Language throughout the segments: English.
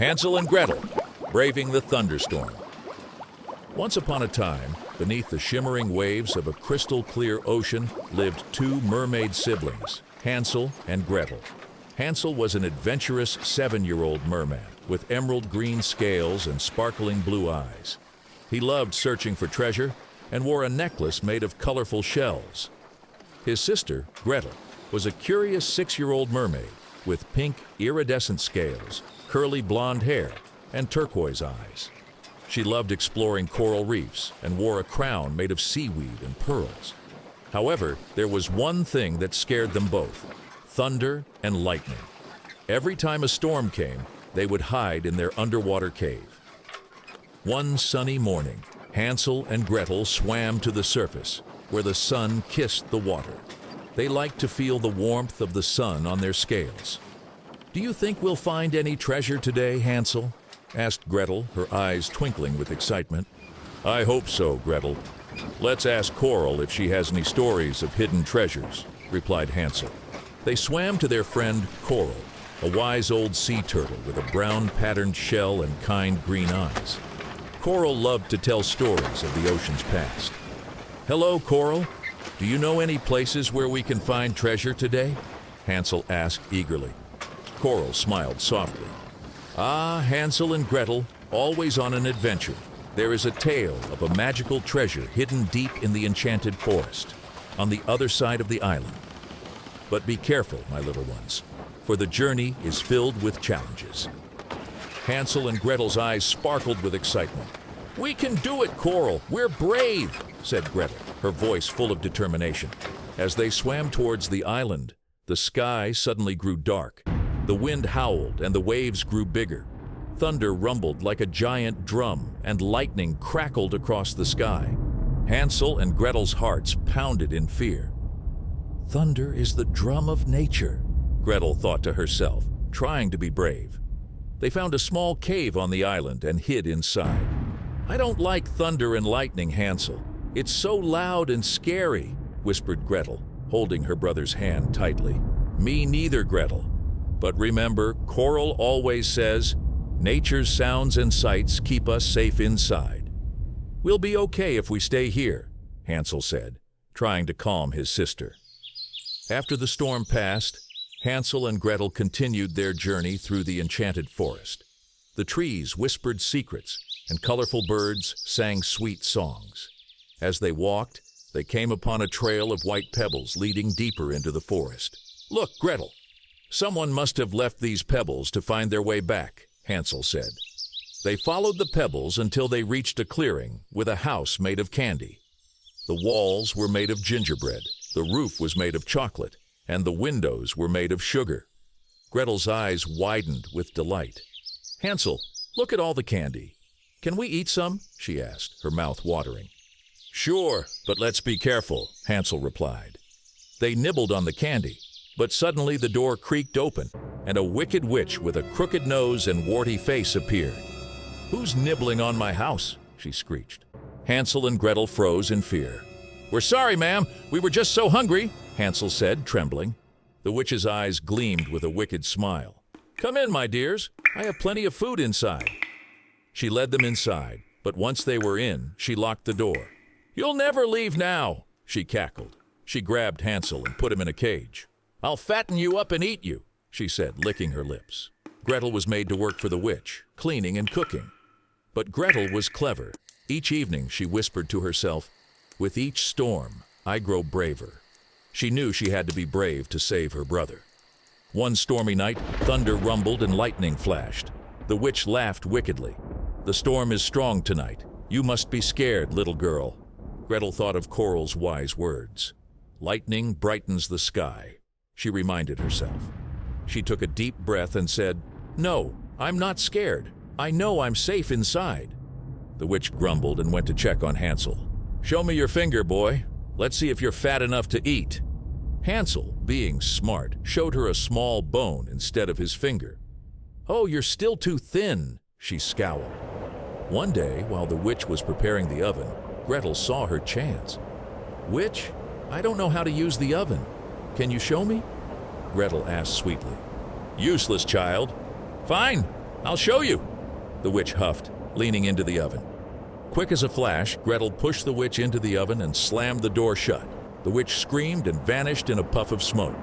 Hansel and Gretel, braving the thunderstorm. Once upon a time, beneath the shimmering waves of a crystal-clear ocean lived two mermaid siblings, Hansel and Gretel. Hansel was an adventurous 7-year-old merman with emerald green scales and sparkling blue eyes. He loved searching for treasure and wore a necklace made of colorful shells. His sister, Gretel, was a curious 6-year-old mermaid with pink, iridescent scales, curly blonde hair, and turquoise eyes. She loved exploring coral reefs and wore a crown made of seaweed and pearls. However, there was one thing that scared them both: thunder and lightning. Every time a storm came, they would hide in their underwater cave. One sunny morning, Hansel and Gretel swam to the surface, where the sun kissed the water. They liked to feel the warmth of the sun on their scales. "Do you think we'll find any treasure today, Hansel?" asked Gretel, her eyes twinkling with excitement. "I hope so, Gretel. Let's ask Coral if she has any stories of hidden treasures," replied Hansel. They swam to their friend Coral, a wise old sea turtle with a brown patterned shell and kind green eyes. Coral loved to tell stories of the ocean's past. "Hello, Coral. Do you know any places where we can find treasure today?" Hansel asked eagerly. Coral smiled softly. "Ah, Hansel and Gretel, always on an adventure. There is a tale of a magical treasure hidden deep in the enchanted forest, on the other side of the island. But be careful, my little ones, for the journey is filled with challenges." Hansel and Gretel's eyes sparkled with excitement. "We can do it, Coral! We're brave!" said Gretel, her voice full of determination. As they swam towards the island, the sky suddenly grew dark. The wind howled and the waves grew bigger. Thunder rumbled like a giant drum and lightning crackled across the sky. Hansel and Gretel's hearts pounded in fear. "Thunder is the drum of nature," Gretel thought to herself, trying to be brave. They found a small cave on the island and hid inside. "I don't like thunder and lightning, Hansel. It's so loud and scary," whispered Gretel, holding her brother's hand tightly. "Me neither, Gretel. But remember, Coral always says, nature's sounds and sights keep us safe inside." "We'll be okay if we stay here," Hansel said, trying to calm his sister. After the storm passed, Hansel and Gretel continued their journey through the enchanted forest. The trees whispered secrets, and colorful birds sang sweet songs. As they walked, they came upon a trail of white pebbles leading deeper into the forest. "Look, Gretel! Someone must have left these pebbles to find their way back," Hansel said. They followed the pebbles until they reached a clearing with a house made of candy. The walls were made of gingerbread, the roof was made of chocolate, and the windows were made of sugar. Gretel's eyes widened with delight. "Hansel, look at all the candy. Can we eat some?" she asked, her mouth watering. "Sure, but let's be careful," Hansel replied. They nibbled on the candy, but suddenly the door creaked open, and a wicked witch with a crooked nose and warty face appeared. "Who's nibbling on my house?" she screeched. Hansel and Gretel froze in fear. "We're sorry, ma'am. We were just so hungry," Hansel said, trembling. The witch's eyes gleamed with a wicked smile. "Come in, my dears. I have plenty of food inside." She led them inside, but once they were in, she locked the door. "You'll never leave now," she cackled. She grabbed Hansel and put him in a cage. "I'll fatten you up and eat you," she said, licking her lips. Gretel was made to work for the witch, cleaning and cooking. But Gretel was clever. Each evening she whispered to herself, "With each storm, I grow braver." She knew she had to be brave to save her brother. One stormy night, thunder rumbled and lightning flashed. The witch laughed wickedly. "The storm is strong tonight. You must be scared, little girl." Gretel thought of Coral's wise words. "Lightning brightens the sky," she reminded herself. She took a deep breath and said, "No, I'm not scared. I know I'm safe inside." The witch grumbled and went to check on Hansel. "Show me your finger, boy. Let's see if you're fat enough to eat." Hansel, being smart, showed her a small bone instead of his finger. "Oh, you're still too thin," she scowled. One day, while the witch was preparing the oven, Gretel saw her chance. "Witch, I don't know how to use the oven. Can you show me?" Gretel asked sweetly. "Useless, child. Fine, "I'll show you," the witch huffed, leaning into the oven. Quick as a flash, Gretel pushed the witch into the oven and slammed the door shut. The witch screamed and vanished in a puff of smoke.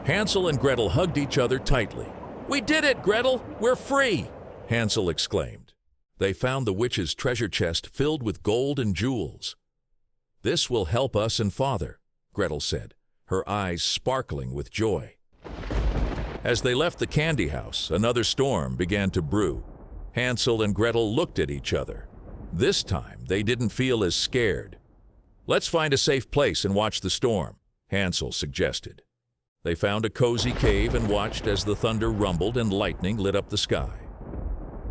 Hansel and Gretel hugged each other tightly. "We did it, Gretel! We're free!" Hansel exclaimed. They found the witch's treasure chest filled with gold and jewels. "This will help us and Father," Gretel said, her eyes sparkling with joy. As they left the candy house, another storm began to brew. Hansel and Gretel looked at each other. This time, they didn't feel as scared. "Let's find a safe place and watch the storm," Hansel suggested. They found a cozy cave and watched as the thunder rumbled and lightning lit up the sky.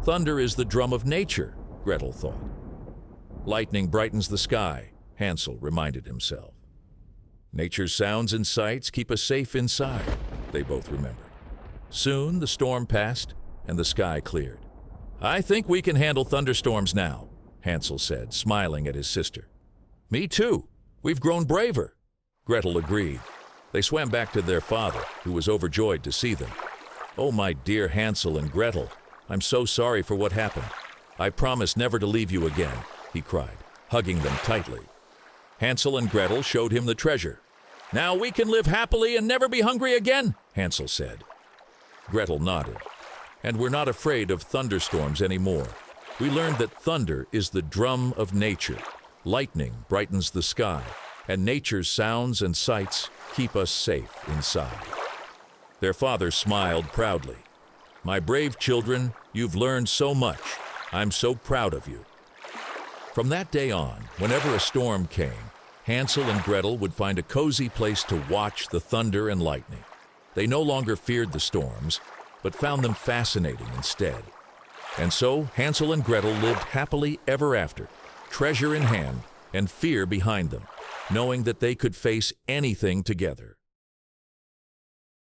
Thunder is the drum of nature, Gretel thought. Lightning brightens the sky, Hansel reminded himself. Nature's sounds and sights keep us safe inside, they both remembered. Soon the storm passed and the sky cleared. "I think we can handle thunderstorms now," Hansel said, smiling at his sister. "Me too. We've grown braver," Gretel agreed. They swam back to their father, who was overjoyed to see them. "Oh, my dear Hansel and Gretel, I'm so sorry for what happened. I promise never to leave you again," he cried, hugging them tightly. Hansel and Gretel showed him the treasure. "Now we can live happily and never be hungry again," Hansel said. Gretel nodded. "And we're not afraid of thunderstorms anymore. We learned that thunder is the drum of nature. Lightning brightens the sky, and nature's sounds and sights keep us safe inside." Their father smiled proudly. "My brave children, you've learned so much. I'm so proud of you." From that day on, whenever a storm came, Hansel and Gretel would find a cozy place to watch the thunder and lightning. They no longer feared the storms, but found them fascinating instead. And so Hansel and Gretel lived happily ever after, treasure in hand and fear behind them, knowing that they could face anything together.